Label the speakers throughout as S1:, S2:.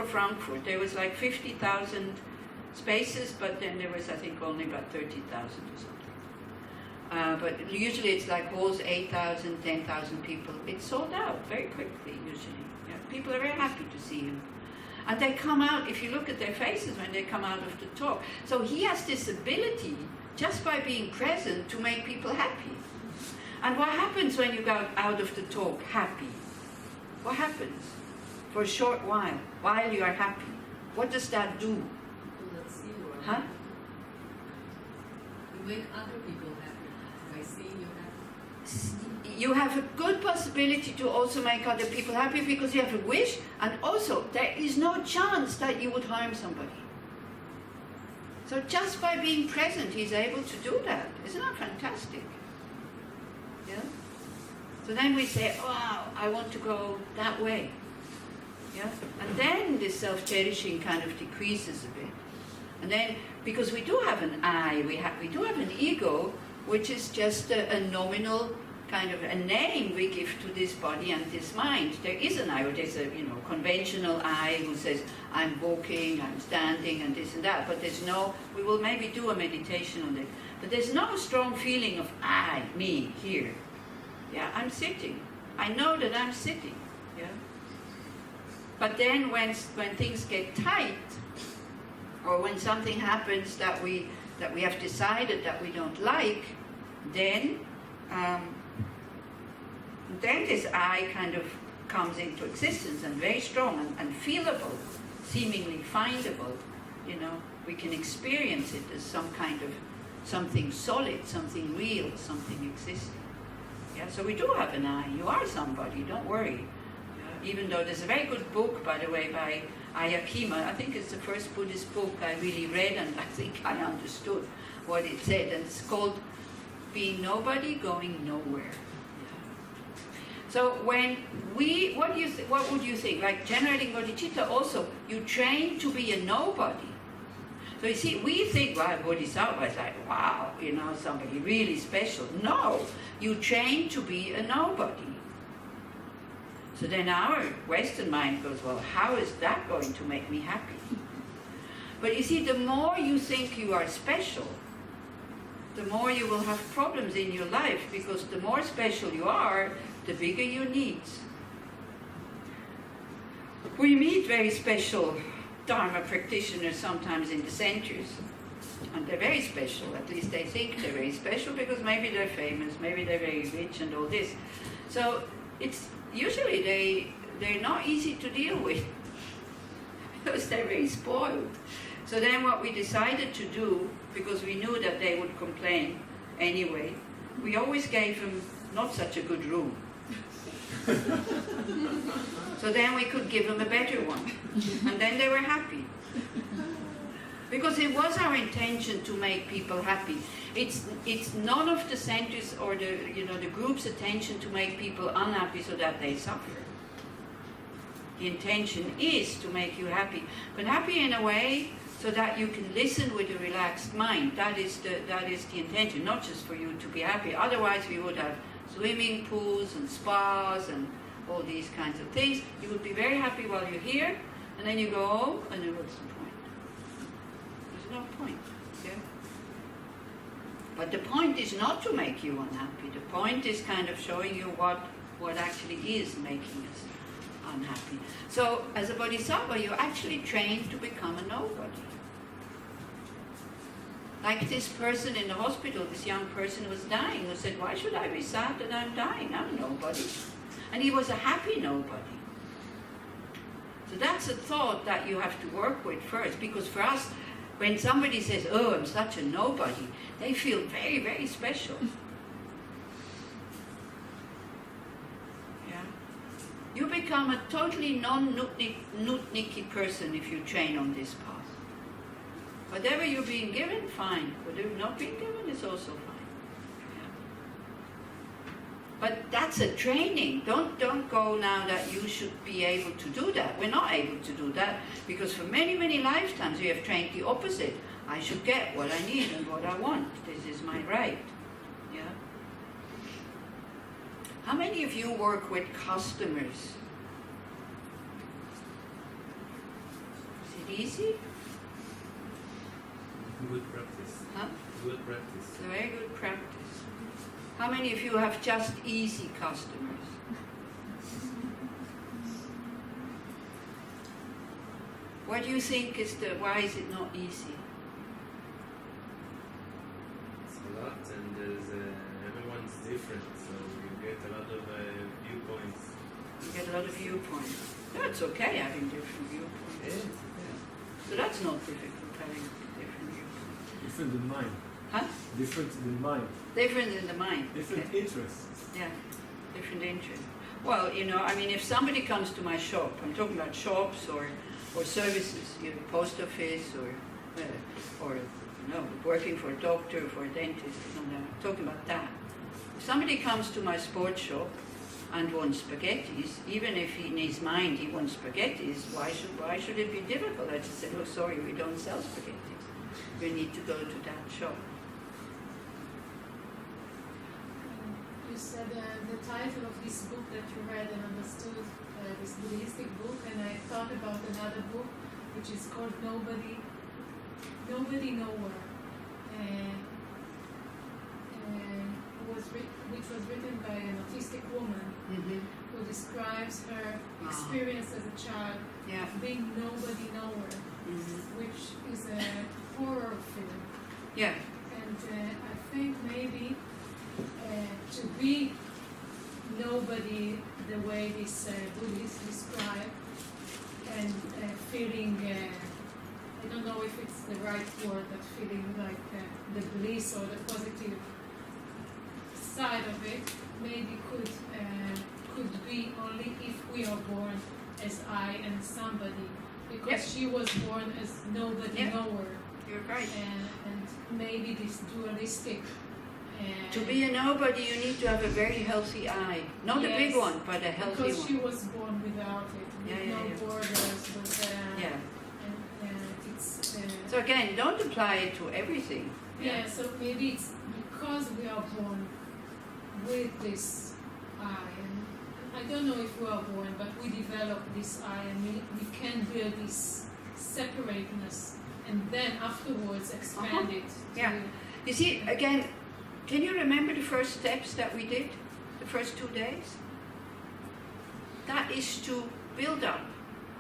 S1: for Frankfurt. There was like 50,000 spaces, but then there was, I think, only about 30,000 or something. But usually it's like halls, 8,000, 10,000 people. It's sold out very quickly, usually. Yeah, people are very happy to see him. And they come out, if you look at their faces when they come out of the talk. So he has this ability, just by being present, to make people happy. And what happens when you go out of the talk happy? What happens? For a short while you are happy. What does that do?
S2: People that see you are
S1: Huh?
S2: happy. You make other people happy by seeing you happy.
S1: You have a good possibility to also make other people happy because you have a wish, and also there is no chance that you would harm somebody. So just by being present, he's able to do that. Isn't that fantastic? Yeah? So then we say, wow, I want to go that way. Yeah? And then this self-cherishing kind of decreases a bit. And then, because we do have an I, we do have an ego, which is just a nominal kind of a name we give to this body and this mind. There is an I, or there's a conventional I who says, I'm walking, I'm standing, and this and that. But there's no, we will maybe do a meditation on it. But there's no strong feeling of I, me, here. Yeah, I'm sitting. I know that I'm sitting. Yeah. But then when things get tight, or when something happens that we have decided that we don't like, then this I kind of comes into existence, and very strong and feelable, seemingly findable. We can experience it as some kind of something solid, something real, something existing. Yeah, so we do have an I. You are somebody, don't worry. Even though there's a very good book, by the way, by Ayakima. I think it's the first Buddhist book I really read, and I think I understood what it said. And it's called Being Nobody, Going Nowhere. So when what would you think? Like generating bodhicitta also, you train to be a nobody. So you see, we think, well, bodhisattva is like, wow, somebody really special. No, you train to be a nobody. So then our Western mind goes, well, how is that going to make me happy? But you see, the more you think you are special, the more you will have problems in your life, because the more special you are, the bigger your needs. We meet very special Dharma practitioners sometimes in the centers, and they're very special. At least they think they're very special, because maybe they're famous, maybe they're very rich and all this. So it's usually they're not easy to deal with because they're very spoiled. So then what we decided to do, because we knew that they would complain anyway, we always gave them not such a good room. So then we could give them a better one. And then they were happy. Because it was our intention to make people happy. It's none of the centers or the group's attention to make people unhappy so that they suffer. The intention is to make you happy, but happy in a way so that you can listen with a relaxed mind. That is the intention, not just for you to be happy. Otherwise we would have swimming pools and spas and all these kinds of things. You would be very happy while you're here, and then you go home, and then what's the point? There's no point. Yeah? But the point is not to make you unhappy. The point is kind of showing you what actually is making us unhappy. So as a bodhisattva, you're actually trained to become a nobody. Like this person in the hospital, this young person was dying, who said, why should I be sad that I'm dying? I'm nobody. And he was a happy nobody. So that's a thought that you have to work with first, because for us, when somebody says, oh, I'm such a nobody, they feel very, very special. Yeah? You become a totally non-nutniki person if you train on this path. Whatever you're being given, fine. Whatever you're not being given is also fine. Yeah. But that's a training. Don't go now that you should be able to do that. We're not able to do that because for many, many lifetimes we have trained the opposite. I should get what I need and what I want. This is my right. Yeah. How many of you work with customers? easy?
S3: Good practice.
S1: Huh?
S3: Good practice.
S1: It's a very good practice. How many of you have just easy customers? What do you think is why is it not easy?
S3: It's a lot, and everyone's different, so you get a lot of viewpoints.
S1: You get a lot of viewpoints. That's okay having different viewpoints. So that's not difficult having different viewpoints.
S4: Different in mind.
S1: Huh?
S4: Different in mind.
S1: Different in the mind.
S4: Different
S1: Okay.
S4: interests.
S1: Yeah, different interests. Well, you know, I mean, if somebody comes to my shop, I'm talking about shops or services, you know, post office or you know, working for a doctor, for a dentist, I'm talking about that. If somebody comes to my sports shop and wants spaghettis, even if in his mind he wants spaghettis, why should it be difficult? I just say, oh, sorry, we don't sell spaghettis. You need to go to that shop.
S5: You said the title of this book that you read and understood, this Buddhistic book, and I thought about another book which is called Nobody Nowhere, which was written by an autistic woman who describes her experience as a child being nobody nowhere, which is a horror film.
S1: Yeah.
S5: And I think maybe to be nobody the way this Buddhists describe, and feeling, I don't know if it's the right word, but feeling like the bliss or the positive side of it, maybe could be only if we are born as I and somebody, because she was born as nobody nowhere.
S1: You're right.
S5: And maybe this dualistic.
S1: To be a nobody, you need to have a very healthy eye. Not a big one, but a healthy
S5: because
S1: one.
S5: she was born without it, with no borders, with, and it's...
S1: So again, don't apply it to everything.
S5: So maybe it's because we are born with this eye, and I don't know if we are born, but we develop this eye, and we can build this separateness, and then afterwards expand it.
S1: You see, again, can you remember the first steps that we did, the first 2 days? That is to build up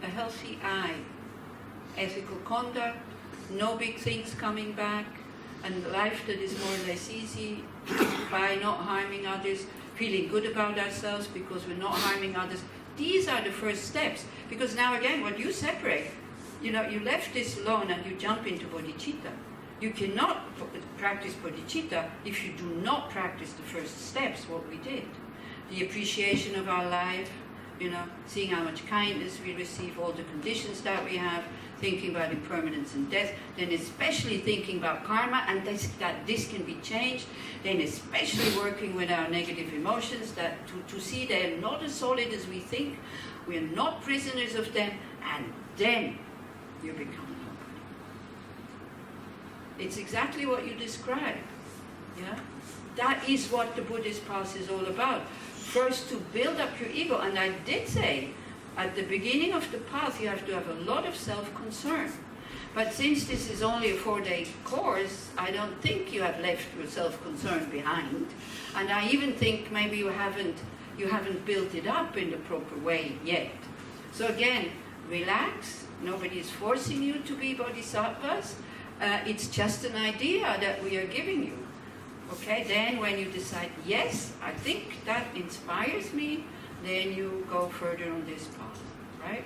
S1: a healthy eye, ethical conduct, no big things coming back, and life that is more or less easy by not harming others, feeling good about ourselves because we're not harming others. These are the first steps, because now again, what you separate, you know, you left this alone and you jump into bodhicitta. You cannot practice bodhicitta if you do not practice the first steps, what we did. The appreciation of our life, you know, seeing how much kindness we receive, all the conditions that we have, thinking about impermanence and death, then especially thinking about karma and that this can be changed, then especially working with our negative emotions, that to see they're not as solid as we think, we're not prisoners of them, and then you become nobody. It's exactly what you described. Yeah? That is what the Buddhist path is all about. First, to build up your ego, and I did say, at the beginning of the path, you have to have a lot of self-concern. But since this is only a 4-day course, I don't think you have left your self-concern behind. And I even think maybe you haven't built it up in the proper way yet. So again, relax. Nobody is forcing you to be bodhisattvas. It's just an idea that we are giving you. Okay, then when you decide, yes, I think that inspires me, then you go further on this path, right?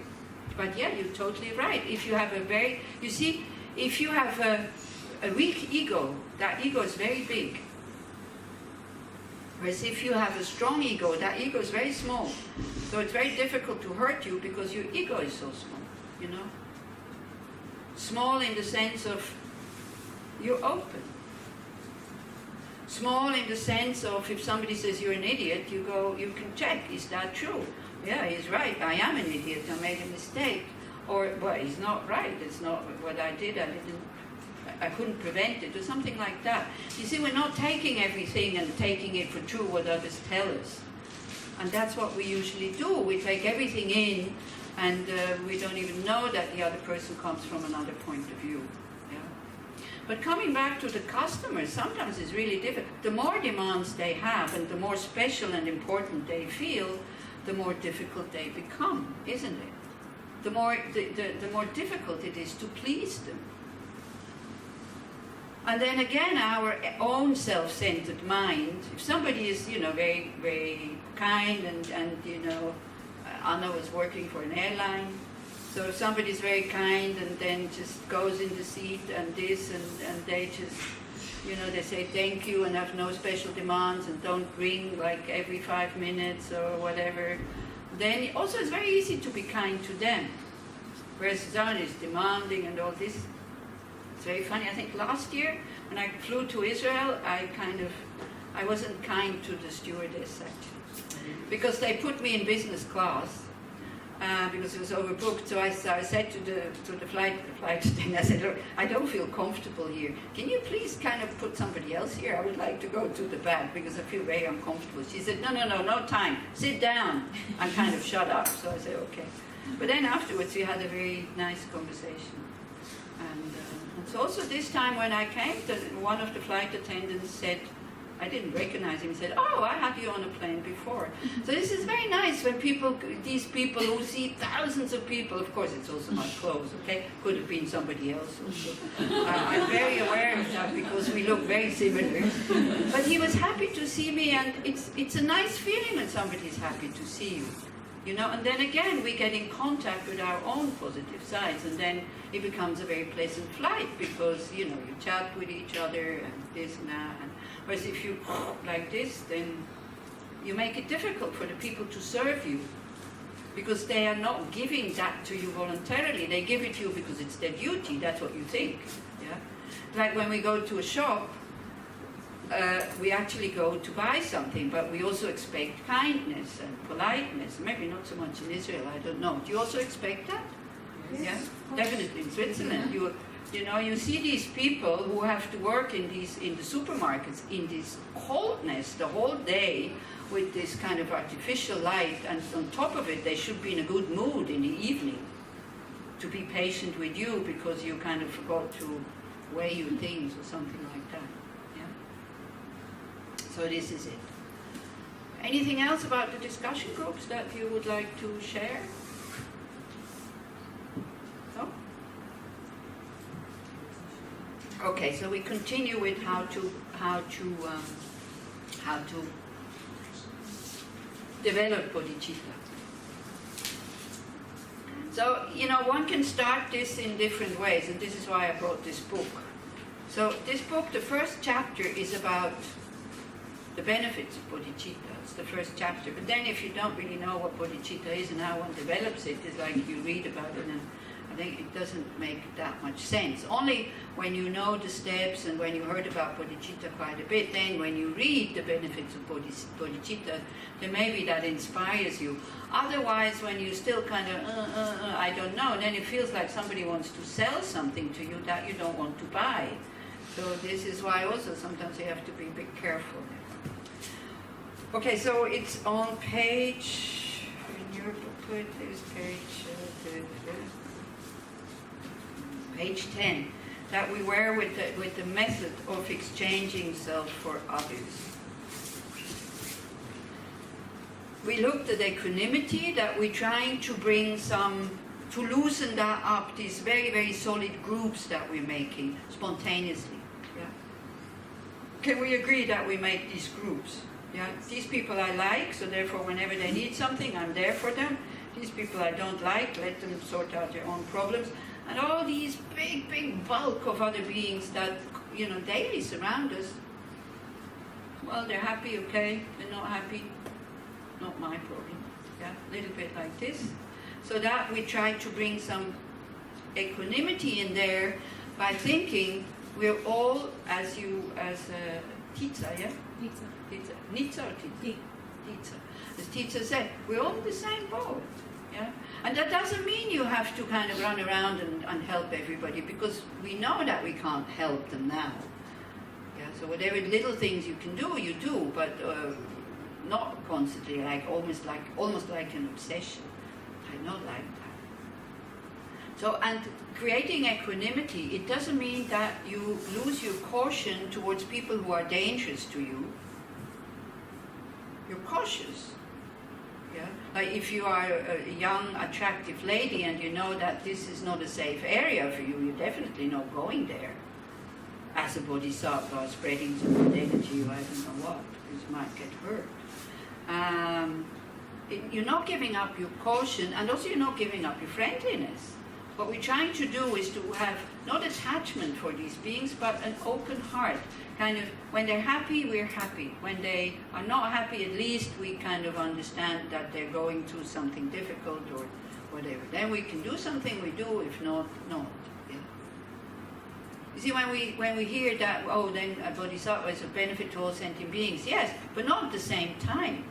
S1: But yeah, you're totally right. If you have if you have a weak ego, that ego is very big. Whereas if you have a strong ego, that ego is very small. So it's very difficult to hurt you because your ego is so small, you know? Small in the sense of you're open. Small in the sense of if somebody says you're an idiot, you can check, is that true? Yeah, he's right, I am an idiot, I made a mistake. Or, well, he's not right, it's not what I did, I couldn't prevent it, or something like that. You see, we're not taking everything and taking it for true what others tell us. And that's what we usually do. We take everything in and we don't even know that the other person comes from another point of view. Yeah? But coming back to the customers, sometimes it's really difficult. The more demands they have and the more special and important they feel, the more difficult they become, isn't it? The more difficult it is to please them. And then again, our own self-centered mind, if somebody is, very, very kind and Anna was working for an airline, so if somebody is very kind and then just goes in the seat and this and they just, they say thank you and have no special demands and don't ring like every 5 minutes or whatever, then also it's very easy to be kind to them. Whereas someone is demanding and all this. It's very funny. I think last year when I flew to Israel, I wasn't kind to the stewardess actually, because they put me in business class because it was overbooked. So I said to the flight attendant, I said, look, I don't feel comfortable here. Can you please kind of put somebody else here? I would like to go to the back because I feel very uncomfortable. She said, no time. Sit down. I kind of shut up. So I said, okay. But then afterwards we had a very nice conversation. And so also this time when I came, one of the flight attendants said, I didn't recognize him, he said, oh, I had you on a plane before. So this is very nice when these people who see thousands of people, of course it's also my clothes, okay? Could have been somebody else also. I'm very aware of that because we look very similar. But he was happy to see me, and it's a nice feeling when somebody's happy to see you. And then again, we get in contact with our own positive sides, and then it becomes a very pleasant flight because, you chat with each other and this and that. Whereas if you like this, then you make it difficult for the people to serve you because they are not giving that to you voluntarily. They give it to you because it's their duty. That's what you think. Yeah. Like when we go to a shop, we actually go to buy something, but we also expect kindness and politeness. Maybe not so much in Israel, I don't know. Do you also expect that?
S5: Yes.
S1: Yeah, definitely in Switzerland. You see these people who have to work in the supermarkets in this coldness the whole day with this kind of artificial light, and on top of it, they should be in a good mood in the evening to be patient with you because you kind of forgot to weigh your things or something like that. So this is it. Anything else about the discussion groups that you would like to share? No? Okay, so we continue with how to develop bodhicitta. So, one can start this in different ways, and this is why I brought this book. So this book, the first chapter is about the benefits of bodhicitta. It's the first chapter. But then if you don't really know what bodhicitta is and how one develops it, it's like you read about it and I think it doesn't make that much sense. Only when you know the steps and when you heard about bodhicitta quite a bit, then when you read the benefits of bodhicitta, then maybe that inspires you. Otherwise, when you still kind of, I don't know, then it feels like somebody wants to sell something to you that you don't want to buy. So this is why also sometimes you have to be a bit careful. Okay, so it's on page, in your booklet, there's page 10, that we were with the method of exchanging self for others. We looked at equanimity, that we're trying to bring to loosen that up, these very, very solid groups that we're making spontaneously. Yeah? Can we agree that we make these groups? Yeah? These people I like, so therefore whenever they need something, I'm there for them. These people I don't like, let them sort out their own problems. And all these big, big bulk of other beings that, daily surround us. Well, they're happy, okay. They're not happy, not my problem. Yeah, a little bit like this. So that we try to bring some equanimity in there by thinking we're all, as Titsa, yeah? Nitsa or Titsa? As Titsa said, we're all in the same boat. Yeah? And that doesn't mean you have to kind of run around and help everybody, because we know that we can't help them now. Yeah? So whatever little things you can do, you do, but not constantly, almost like an obsession. I not like that. So, and creating equanimity, it doesn't mean that you lose your caution towards people who are dangerous to you. You're cautious. Yeah? Like if you are a young, attractive lady and you know that this is not a safe area for you, you're definitely not going there. As a bodhisattva, spreading some good energy, or I don't know what, because you might get hurt. You're not giving up your caution, and also you're not giving up your friendliness. What we're trying to do is to have not attachment for these beings, but an open heart. Kind of, when they're happy, we're happy. When they are not happy, at least we kind of understand that they're going through something difficult or whatever. Then we can do something, we do. If not, not. Yeah. You see, when we hear that, oh, then a bodhisattva is a benefit to all sentient beings. Yes, but not at the same time.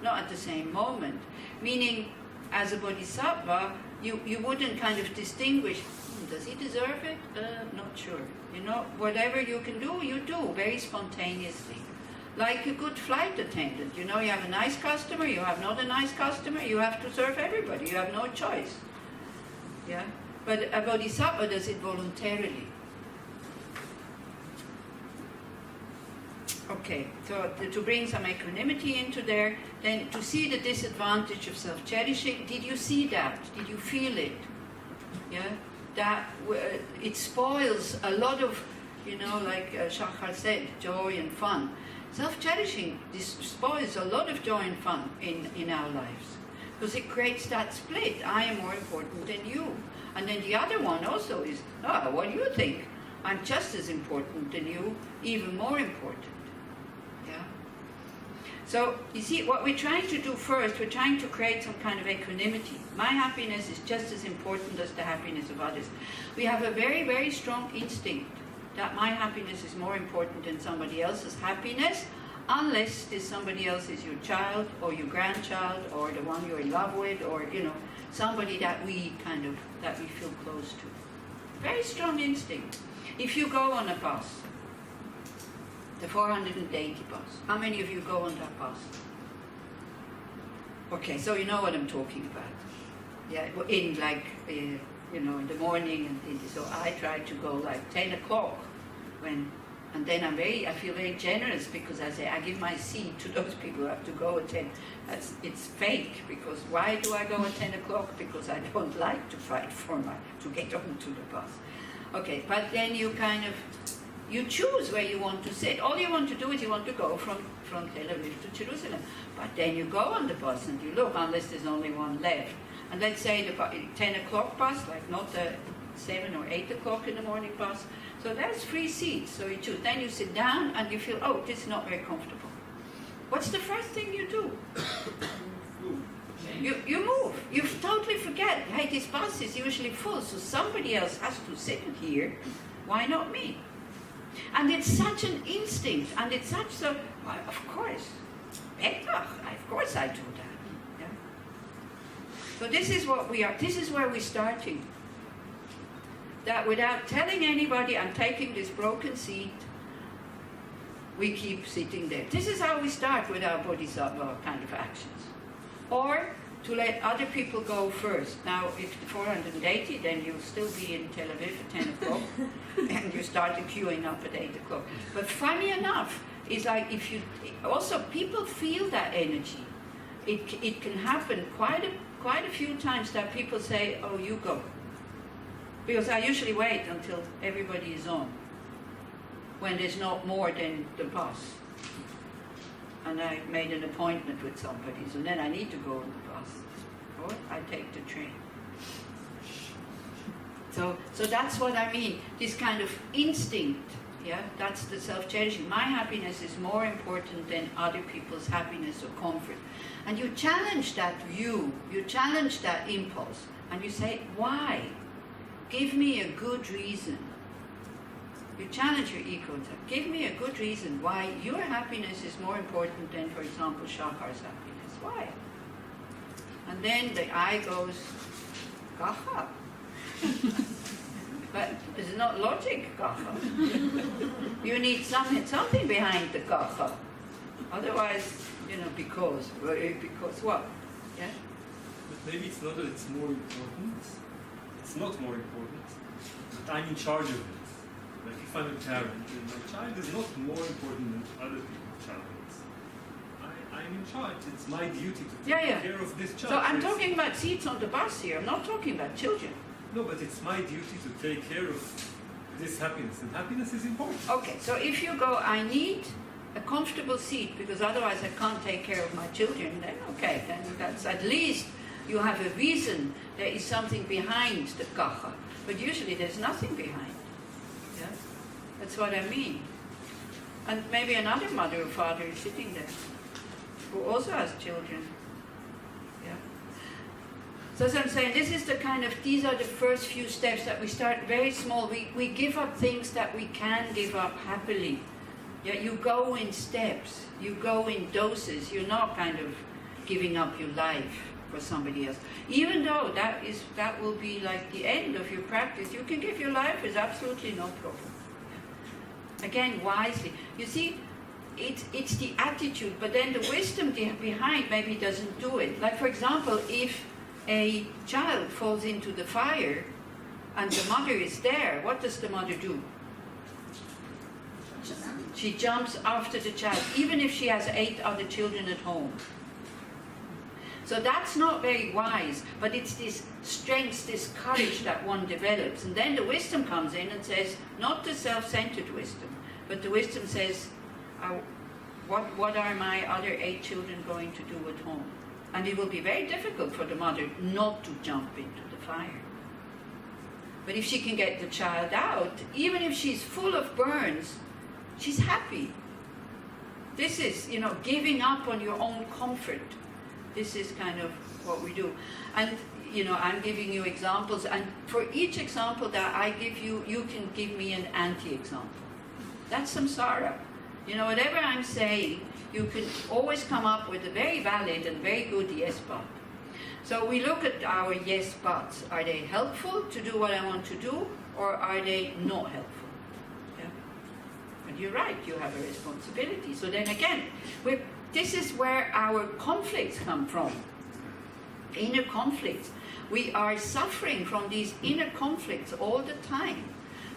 S1: Not at the same moment. Meaning, as a bodhisattva, you wouldn't kind of distinguish, does he deserve it? Not sure. You know, whatever you can do, you do, very spontaneously. Like a good flight attendant. You know, you have a nice customer, you have not a nice customer, you have to serve everybody. You have no choice. Yeah? But a bodhisattva does it voluntarily. Okay, so to bring some equanimity into there, then to see the disadvantage of self-cherishing, did you see that? Did you feel it? Yeah? That it spoils a lot of, you know, like Shachar said, joy and fun. Self-cherishing spoils a lot of joy and fun in our lives. Because it creates that split. I am more important than you. And then the other one also is, oh, what do you think? I'm just as important than you, even more important. So, you see, what we're trying to do first, we're trying to create some kind of equanimity. My happiness is just as important as the happiness of others. We have a very, very strong instinct that my happiness is more important than somebody else's happiness, unless this somebody else is your child, or your grandchild, or the one you're in love with, or, you know, somebody that we feel close to. Very strong instinct. If you go on a bus, the 480 bus. How many of you go on that bus? Okay, so you know what I'm talking about. Yeah, in like, you know, in the morning, and so I try to go like 10 o'clock and then I feel very generous because I say I give my seat to those people who have to go at 10. It's fake, because why do I go at 10 o'clock? Because I don't like to fight to get onto the bus. Okay, but then you kind of, you choose where you want to sit. All you want to do is you want to go from Tel Aviv to Jerusalem. But then you go on the bus and you look, unless there's only one left. And let's say the 10 o'clock bus, like not the 7 or 8 o'clock in the morning bus. So there's free seats. So you choose. Then you sit down and you feel, oh, this is not very comfortable. What's the first thing you do? You move. You totally forget, hey, this bus is usually full, so somebody else has to sit here. Why not me? And it's such an instinct, and it's such so, well, of course, of course I do that. Yeah? So this is what we are, this is where we're starting. That without telling anybody, I'm taking this broken seat, we keep sitting there. This is how we start with our bodhisattva kind of actions. Or to let other people go first. Now, if the 480, then you'll still be in Tel Aviv at 10 o'clock, and you start queuing up at 8 o'clock. But funny enough, it's like if you, also people feel that energy. It can happen quite a few times that people say, oh, you go. Because I usually wait until everybody is on, when there's not more than the bus. And I made an appointment with somebody, so then I need to go on the bus, or I take the train. So that's what I mean, this kind of instinct, yeah, that's the self-cherishing. My happiness is more important than other people's happiness or comfort. And you challenge that view, you challenge that impulse, and you say, why? Give me a good reason. You challenge your ego. Give me a good reason why your happiness is more important than, for example, Shakar's happiness. Why? And then the I goes, gacha. But it's not logic, gacha. You need something behind the gacha. Otherwise, you know, because what? Yeah?
S4: But maybe it's not that it's more important, it's not more important, but I'm in charge of it. Like if I'm a parent, and my child is not more important than other people's child is. I'm in charge. It's my duty to take care of this child.
S1: So I'm talking about seats on the bus here. I'm not talking about children.
S4: No, but it's my duty to take care of this happiness, and happiness is important.
S1: Okay, so if you go, I need a comfortable seat because otherwise I can't take care of my children, then okay, then that's at least you have a reason. There is something behind the kacha. But usually there's nothing behind. Yeah? That's what I mean. And maybe another mother or father is sitting there who also has children. Yeah. So as I'm saying, this is the kind of, these are the first few steps that we start very small. We give up things that we can give up happily. Yeah, you go in steps, you go in doses. You're not kind of giving up your life for somebody else. Even though that will be like the end of your practice, you can give your life, is absolutely no problem. Again, wisely. You see, it's the attitude, but then the wisdom behind maybe doesn't do it. Like for example, if a child falls into the fire and the mother is there, what does the mother do? She jumps after the child, even if she has 8 other children at home. So that's not very wise, but it's this strength, this courage that one develops. And then the wisdom comes in and says, not the self-centered wisdom, but the wisdom says, what are my other 8 children going to do at home? And it will be very difficult for the mother not to jump into the fire. But if she can get the child out, even if she's full of burns, she's happy. This is, giving up on your own comfort. This is kind of what we do. And, I'm giving you examples, and for each example that I give you, you can give me an anti-example. That's samsara. Whatever I'm saying, you can always come up with a very valid and very good yes but. So we look at our yes buts. Are they helpful to do what I want to do, or are they not helpful? Yeah? And you're right, you have a responsibility. So then again, this is where our conflicts come from. Inner conflicts. We are suffering from these inner conflicts all the time.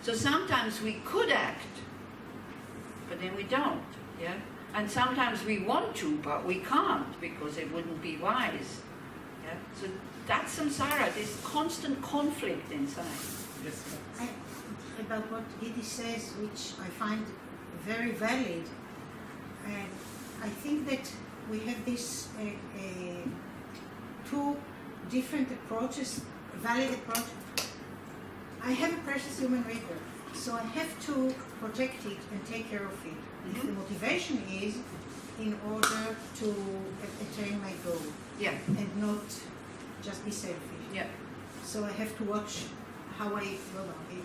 S1: So sometimes we could act, but then we don't. Yeah? And sometimes we want to, but we can't because it wouldn't be wise. Yeah? So that's samsara, this constant conflict inside.
S4: Yes.
S6: About what Didi says, which I find very valid, I think that we have these two different approaches, valid approach. I have a precious human river, so I have to protect it and take care of it. If the motivation is in order to attain my goal, and not just be selfish.
S1: Yeah.
S6: So I have to watch how I go about it.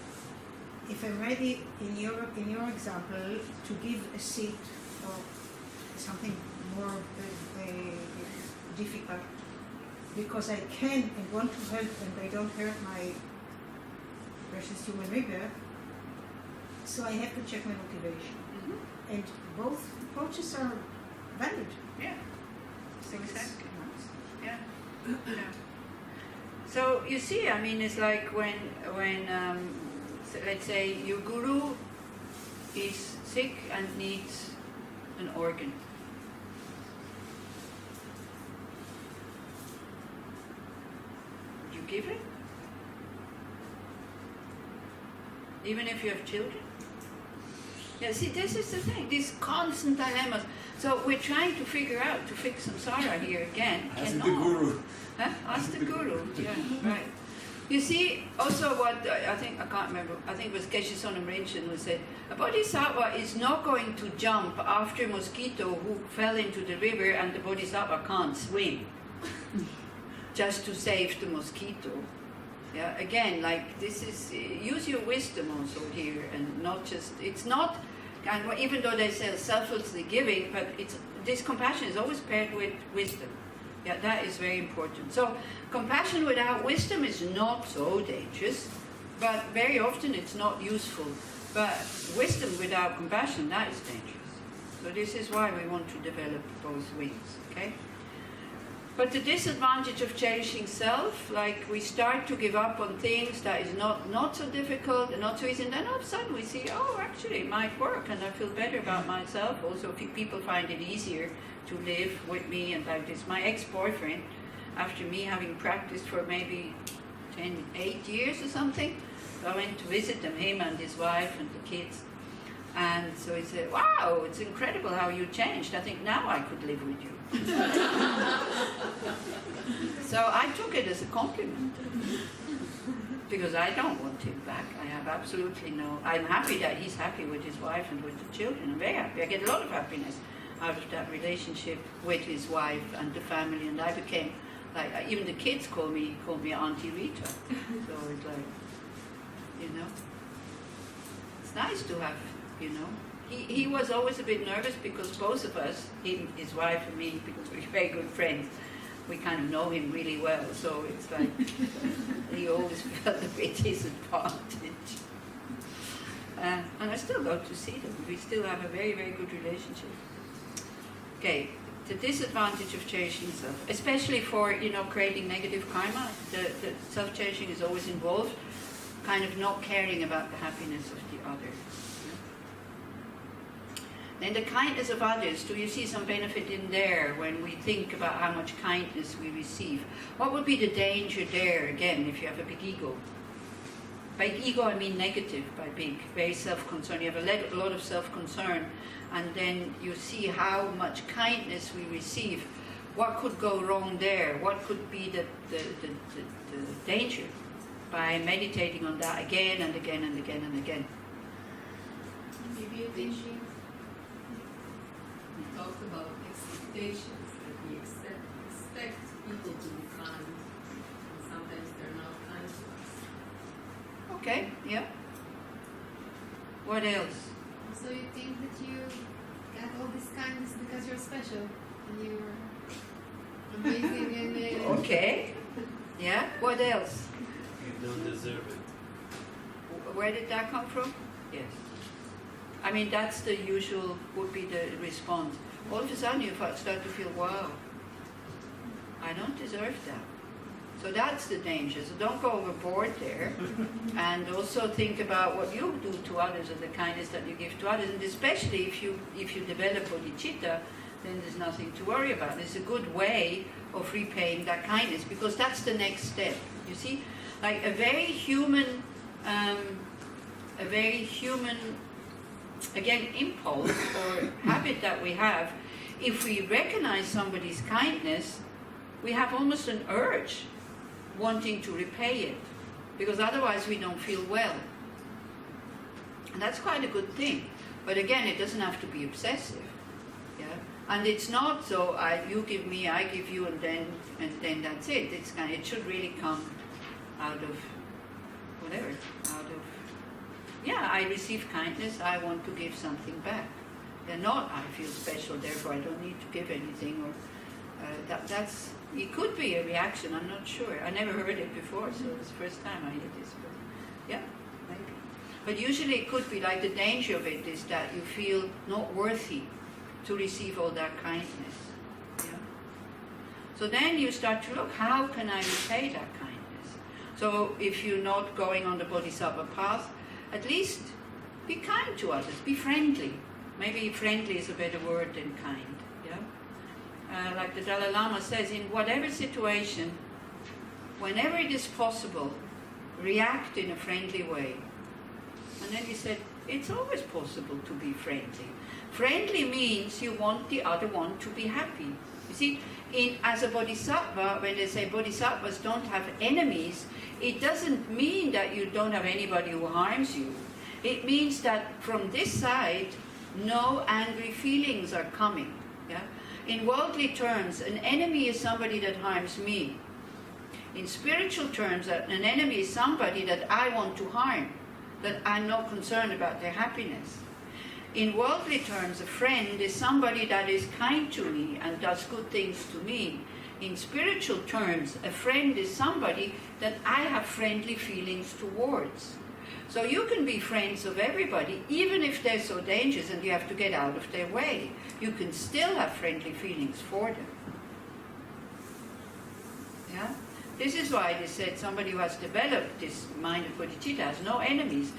S6: If I'm ready, in your example, to give a seat or something more difficult, because I can and want to help and I don't hurt my precious human river, so I have to check my motivation. And both approaches are valid.
S1: Yeah, exactly. Yeah. Yeah. So you see, I mean, it's like when let's say your guru is sick and needs an organ. Would you give it? Even if you have children? Yeah, see, this is the thing, these constant dilemmas. So we're trying to figure out, to fix samsara here again.
S4: Ask the guru.
S1: Huh? Ask the guru, yeah, right. You see, also what I can't remember, I think it was Geshe Sonam Rinchen who said, a bodhisattva is not going to jump after a mosquito who fell into the river and the bodhisattva can't swim just to save the mosquito. Yeah, again, like this is, use your wisdom also here and not just, it's not, and even though they say selflessly giving, but this compassion is always paired with wisdom. Yeah, that is very important. So compassion without wisdom is not so dangerous, but very often it's not useful. But wisdom without compassion, that is dangerous. So this is why we want to develop both wings, okay? But the disadvantage of cherishing self, like we start to give up on things that is not so difficult and not so easy, and then all of a sudden we see, oh, actually it might work, and I feel better about myself. Also, people find it easier to live with me, and like this. My ex-boyfriend, after me having practiced for maybe 8 years or something, so I went to visit him and his wife and the kids. And so he said, wow, it's incredible how you changed. I think now I could live with you. So I took it as a compliment. Because I don't want him back. I have absolutely no... I'm happy that he's happy with his wife and with the children. I'm very happy. I get a lot of happiness out of that relationship with his wife and the family. And I became, like, even the kids call me Auntie Rita. So it's like, you know, it's nice to have, you know. He was always a bit nervous because both of us, his wife and me, because we're very good friends, we kind of know him really well. So it's like, he always felt a bit disadvantaged. And I still go to see them. We still have a very, very good relationship. Okay, the disadvantage of cherishing self, especially for, you know, creating negative karma, the self-cherishing is always involved, kind of not caring about the happiness of the other. Then the kindness of others, do you see some benefit in there when we think about how much kindness we receive? What would be the danger there, again, if you have a big ego? By ego I mean negative, by big, very self-concerned. You have a lot of self-concern, and then you see how much kindness we receive. What could go wrong there? What could be the danger by meditating on that again and again and again and again?
S2: Maybe a thinking. We talked about expectations, that we expect people to be kind, and sometimes they're not kind to us.
S1: Okay, yeah. What else?
S7: So you think that you got all this kindness because you're special and you're amazing and
S1: Okay. Yeah. What else?
S3: You don't deserve it.
S1: Where did that come from? Yes. I mean, that's the usual, would be the response. All of a sudden you start to feel, wow, I don't deserve that. So that's the danger. So don't go overboard there. And also think about what you do to others and the kindness that you give to others. And especially if you develop bodhicitta, then there's nothing to worry about. It's a good way of repaying that kindness, because that's the next step. You see? Like a very human, again, impulse or habit that we have, if we recognize somebody's kindness, we have almost an urge wanting to repay it, because otherwise we don't feel well. And that's quite a good thing. But again, it doesn't have to be obsessive. Yeah? And it's not so, you give me, I give you, and then that's it. It should really come out of whatever, I receive kindness, I want to give something back. They're not, I feel special, therefore I don't need to give anything, or it could be a reaction, I'm not sure. I never heard it before, so it's the first time I hear this. But yeah, maybe. But usually it could be like the danger of it is that you feel not worthy to receive all that kindness. Yeah? So then you start to look, how can I repay that kindness? So if you're not going on the bodhisattva path, at least be kind to others, be friendly. Maybe friendly is a better word than kind. Yeah? Like the Dalai Lama says, in whatever situation, whenever it is possible, react in a friendly way. And then he said, it's always possible to be friendly. Friendly means you want the other one to be happy. You see, as a bodhisattva, when they say bodhisattvas don't have enemies, it doesn't mean that you don't have anybody who harms you. It means that from this side, no angry feelings are coming. Yeah? In worldly terms, an enemy is somebody that harms me. In spiritual terms, an enemy is somebody that I want to harm, that I'm not concerned about their happiness. In worldly terms, a friend is somebody that is kind to me and does good things to me. In spiritual terms, a friend is somebody that I have friendly feelings towards. So you can be friends of everybody, even if they're so dangerous and you have to get out of their way. You can still have friendly feelings for them. This is why they said somebody who has developed this mind of bodhicitta has no enemies.